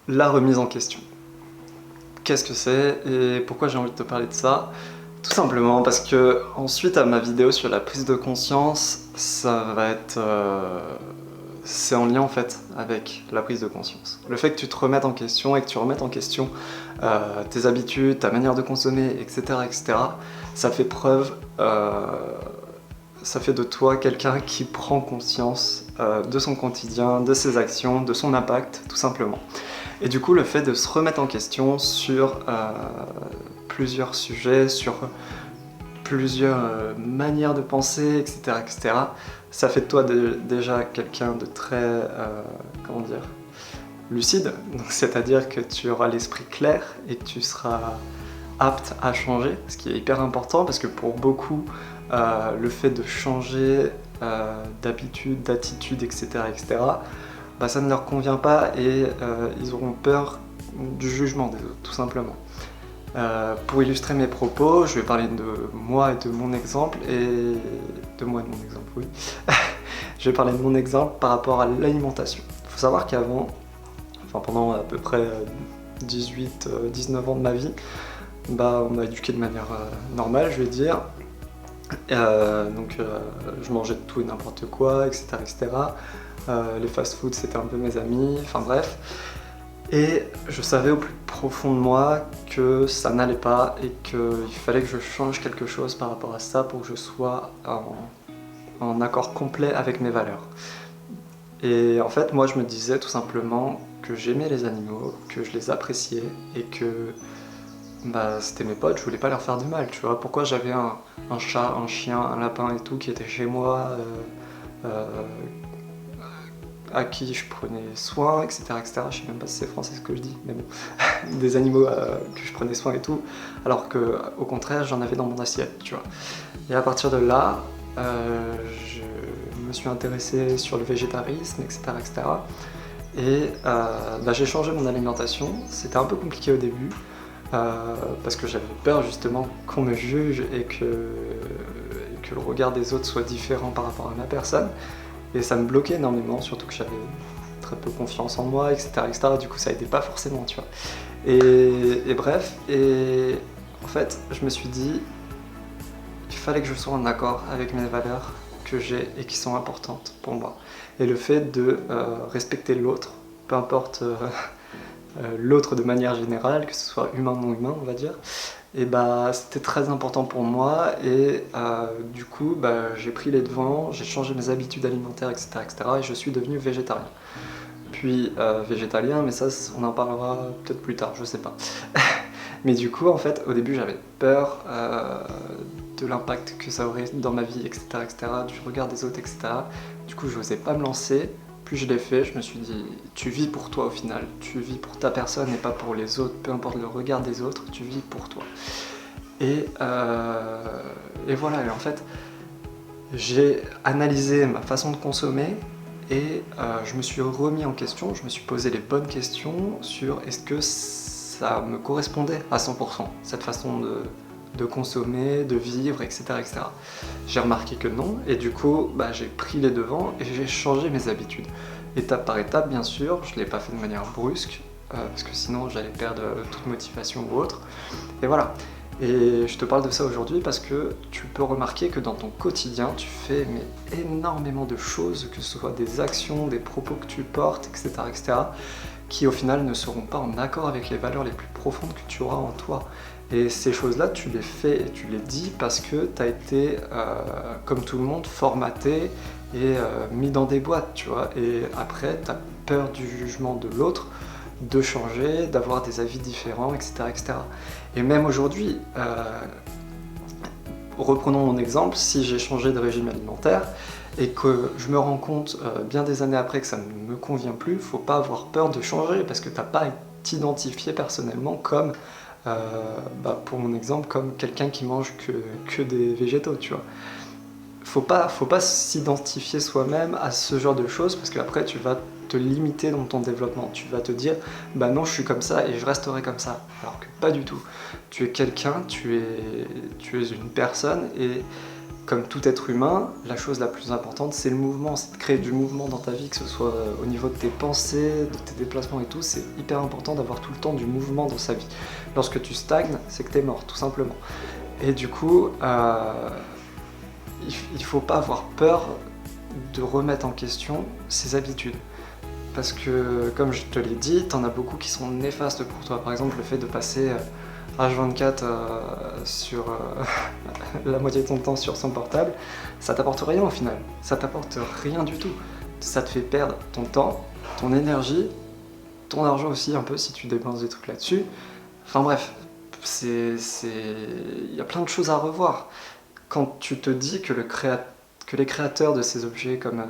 La remise en question. Qu'est-ce que c'est et pourquoi j'ai envie de te parler de ça? Tout simplement parce que, ensuite à ma vidéo sur la prise de conscience, ça va être... c'est en lien en fait avec la prise de conscience. Le fait que tu te remettes en question et que tu remettes en question tes habitudes, ta manière de consommer, etc., etc., ça fait preuve, ça fait de toi quelqu'un qui prend conscience de son quotidien, de ses actions, de son impact, tout simplement. Et du coup, le fait de se remettre en question sur plusieurs sujets, sur plusieurs manières de penser, etc., etc., ça fait de toi déjà quelqu'un de très, comment dire, lucide. C'est-à-dire que tu auras l'esprit clair et que tu seras apte à changer, ce qui est hyper important parce que pour beaucoup, le fait de changer d'habitude, d'attitude, etc., etc., bah, ça ne leur convient pas et ils auront peur du jugement des autres, tout simplement. Pour illustrer mes propos, je vais parler de moi et de mon exemple, et de moi et de mon exemple, oui. Je vais parler de mon exemple par rapport à l'alimentation. Il faut savoir qu'avant, enfin pendant à peu près 18-19 ans de ma vie, bah, on m'a éduqué de manière normale, je vais dire. Je mangeais de tout et n'importe quoi, etc., etc. Les fast-foods c'était un peu mes amis, enfin bref. Et je savais au plus profond de moi que ça n'allait pas et qu'il fallait que je change quelque chose par rapport à ça pour que je sois en accord complet avec mes valeurs. Et en fait, moi je me disais tout simplement que j'aimais les animaux, que je les appréciais et que bah, c'était mes potes, je voulais pas leur faire du mal, tu vois. Pourquoi j'avais un chat, un chien, un lapin et tout qui était chez moi, à qui je prenais soin, etc., etc. Je sais même pas si c'est français ce que je dis, mais bon. Des animaux que je prenais soin et tout, alors que au contraire j'en avais dans mon assiette, tu vois. Et à partir de là, je me suis intéressé sur le végétarisme, etc., etc. Et bah, j'ai changé mon alimentation. C'était un peu compliqué au début, parce que j'avais peur justement qu'on me juge et que le regard des autres soit différent par rapport à ma personne. Et ça me bloquait énormément, surtout que j'avais très peu confiance en moi, etc., etc. Du coup, ça aidait pas forcément, tu vois. Et bref, et en fait, je me suis dit qu'il fallait que je sois en accord avec mes valeurs que j'ai et qui sont importantes pour moi. Et le fait de respecter l'autre, peu importe l'autre de manière générale, que ce soit humain ou non humain, on va dire, et bah c'était très important pour moi et du coup bah, j'ai pris les devants, j'ai changé mes habitudes alimentaires, etc., etc., et je suis devenu végétarien. Puis végétalien, mais ça on en parlera peut-être plus tard, je sais pas. Mais du coup en fait au début j'avais peur de l'impact que ça aurait dans ma vie, etc., etc., du regard des autres, etc. Du coup je n'osais pas me lancer. Plus je l'ai fait, je me suis dit, tu vis pour toi au final, tu vis pour ta personne et pas pour les autres, peu importe le regard des autres, tu vis pour toi. Et voilà, et en fait, j'ai analysé ma façon de consommer et je me suis remis en question, je me suis posé les bonnes questions sur est-ce que ça me correspondait à 100%, cette façon de consommer, de vivre, etc., etc. J'ai remarqué que non, et du coup, bah, j'ai pris les devants et j'ai changé mes habitudes. Étape par étape, bien sûr, je ne l'ai pas fait de manière brusque, parce que sinon j'allais perdre toute motivation ou autre. Et voilà. Et je te parle de ça aujourd'hui parce que tu peux remarquer que dans ton quotidien, tu fais mais, énormément de choses, que ce soit des actions, des propos que tu portes, etc., etc., qui au final ne seront pas en accord avec les valeurs les plus profondes que tu auras en toi. Et ces choses-là, tu les fais et tu les dis parce que tu as été, comme tout le monde, formaté et mis dans des boîtes, tu vois. Et après, tu as peur du jugement de l'autre, de changer, d'avoir des avis différents, etc., etc. Et même aujourd'hui, reprenons mon exemple, si j'ai changé de régime alimentaire et que je me rends compte bien des années après que ça ne me convient plus, faut pas avoir peur de changer parce que t'as pas à t'identifier personnellement comme, bah, pour mon exemple, comme quelqu'un qui mange que des végétaux, tu vois. Faut pas s'identifier soi-même à ce genre de choses parce qu'après tu vas te limiter dans ton développement. Tu vas te dire, bah non, je suis comme ça et je resterai comme ça. Alors que pas du tout. Tu es quelqu'un, tu es une personne et comme tout être humain, la chose la plus importante, c'est le mouvement, c'est de créer du mouvement dans ta vie, que ce soit au niveau de tes pensées, de tes déplacements et tout, c'est hyper important d'avoir tout le temps du mouvement dans sa vie. Lorsque tu stagnes, c'est que t'es mort, tout simplement. Et du coup, il faut pas avoir peur de remettre en question ses habitudes. Parce que, comme je te l'ai dit, t'en as beaucoup qui sont néfastes pour toi. Par exemple, le fait de passer H24 sur la moitié de ton temps sur son portable, ça t'apporte rien au final. Ça t'apporte rien du tout. Ça te fait perdre ton temps, ton énergie, ton argent aussi un peu si tu dépenses des trucs là-dessus. Enfin bref, il y a plein de choses à revoir. Quand tu te dis que les créateurs de ces objets comme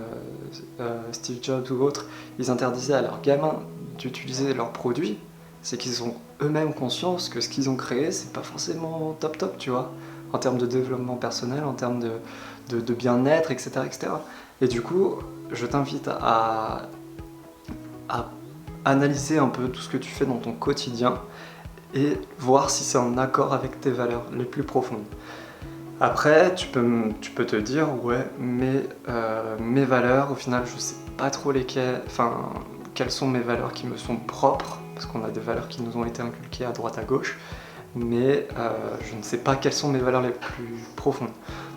Steve Jobs ou autres, ils interdisaient à leurs gamins d'utiliser leurs produits, c'est qu'ils ont eux-mêmes conscience que ce qu'ils ont créé, c'est pas forcément top, tu vois, en termes de développement personnel, en termes de bien-être, etc., etc. Et du coup, je t'invite à analyser un peu tout ce que tu fais dans ton quotidien et voir si c'est en accord avec tes valeurs les plus profondes. Après, tu peux te dire, ouais, mais mes valeurs, au final, je sais pas trop quelles sont mes valeurs qui me sont propres, parce qu'on a des valeurs qui nous ont été inculquées à droite à gauche, mais je ne sais pas quelles sont mes valeurs les plus profondes.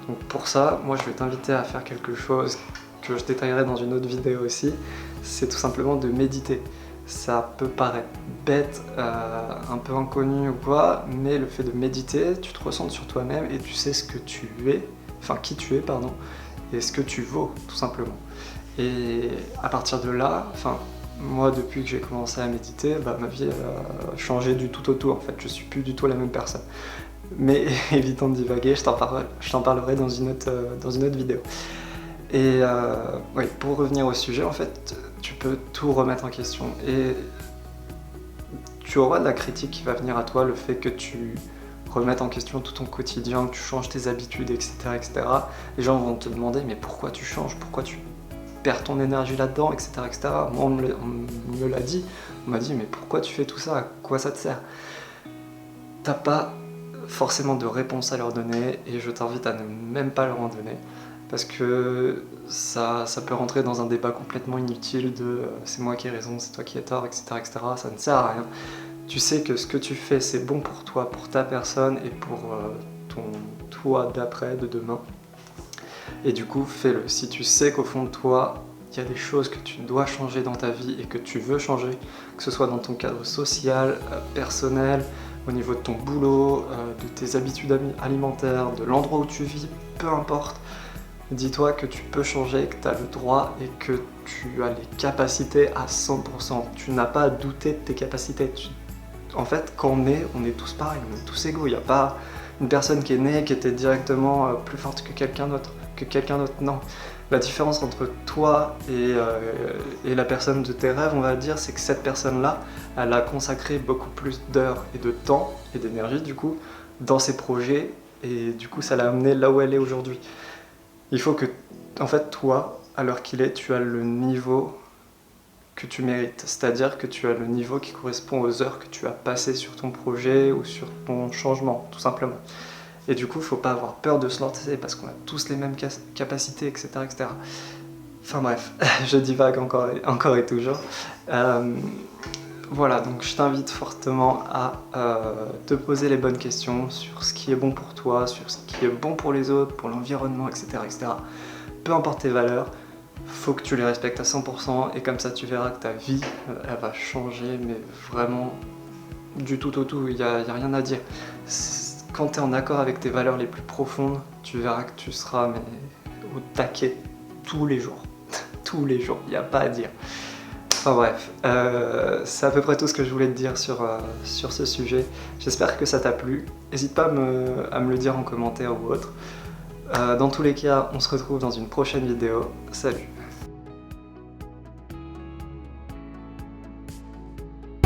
Donc pour ça, moi je vais t'inviter à faire quelque chose que je détaillerai dans une autre vidéo aussi, c'est tout simplement de méditer. Ça peut paraître bête, un peu inconnu ou quoi, mais le fait de méditer, tu te ressens sur toi-même et tu sais ce que tu es, enfin qui tu es, pardon, et ce que tu vaux, tout simplement. Et à partir de là, moi depuis que j'ai commencé à méditer, ma vie a changé du tout au tout en fait, je suis plus du tout la même personne. Mais évitons de divaguer, je t'en parlerai dans une autre vidéo. Et oui, pour revenir au sujet, en fait, tu peux tout remettre en question. Et tu auras de la critique qui va venir à toi, le fait que tu remettes en question tout ton quotidien, que tu changes tes habitudes, etc., etc. Les gens vont te demander, mais pourquoi tu changes? Pourquoi tu perds ton énergie là-dedans, etc., etc. Moi, on me l'a dit. On m'a dit, mais pourquoi tu fais tout ça? À quoi ça te sert? T'as pas forcément de réponse à leur donner, et je t'invite à ne même pas leur en donner. Parce que ça peut rentrer dans un débat complètement inutile de c'est moi qui ai raison, c'est toi qui as tort, etc., etc. Ça ne sert à rien. Tu sais que ce que tu fais, c'est bon pour toi, pour ta personne et pour ton toi d'après, de demain. Et du coup, fais-le. Si tu sais qu'au fond de toi, il y a des choses que tu dois changer dans ta vie et que tu veux changer, que ce soit dans ton cadre social, personnel, au niveau de ton boulot, de tes habitudes alimentaires, de l'endroit où tu vis, peu importe. Dis-toi que tu peux changer, que tu as le droit et que tu as les capacités à 100%. Tu n'as pas à douter de tes capacités. En fait, quand on est tous pareils, on est tous égaux. Il n'y a pas une personne qui est née qui était directement plus forte que quelqu'un d'autre. Non. La différence entre toi et la personne de tes rêves, on va dire, c'est que cette personne-là, elle a consacré beaucoup plus d'heures et de temps et d'énergie, du coup, dans ses projets. Et du coup, ça l'a amenée là où elle est aujourd'hui. Il faut que, en fait, toi, à l'heure qu'il est, tu as le niveau que tu mérites. C'est-à-dire que tu as le niveau qui correspond aux heures que tu as passées sur ton projet ou sur ton changement, tout simplement. Et du coup, il ne faut pas avoir peur de se lancer parce qu'on a tous les mêmes capacités, etc., etc. Enfin bref, je divague encore et toujours. Voilà, donc je t'invite fortement à te poser les bonnes questions sur ce qui est bon pour toi, sur ce qui est bon pour les autres, pour l'environnement, etc., etc. Peu importe tes valeurs, faut que tu les respectes à 100% et comme ça tu verras que ta vie, elle va changer, mais vraiment du tout au tout, il n'y a rien à dire. Quand tu es en accord avec tes valeurs les plus profondes, tu verras que tu seras au taquet tous les jours. Tous les jours, il n'y a pas à dire. Enfin bref, c'est à peu près tout ce que je voulais te dire sur ce sujet. J'espère que ça t'a plu. N'hésite pas à me le dire en commentaire ou autre. Dans tous les cas, on se retrouve dans une prochaine vidéo. Salut!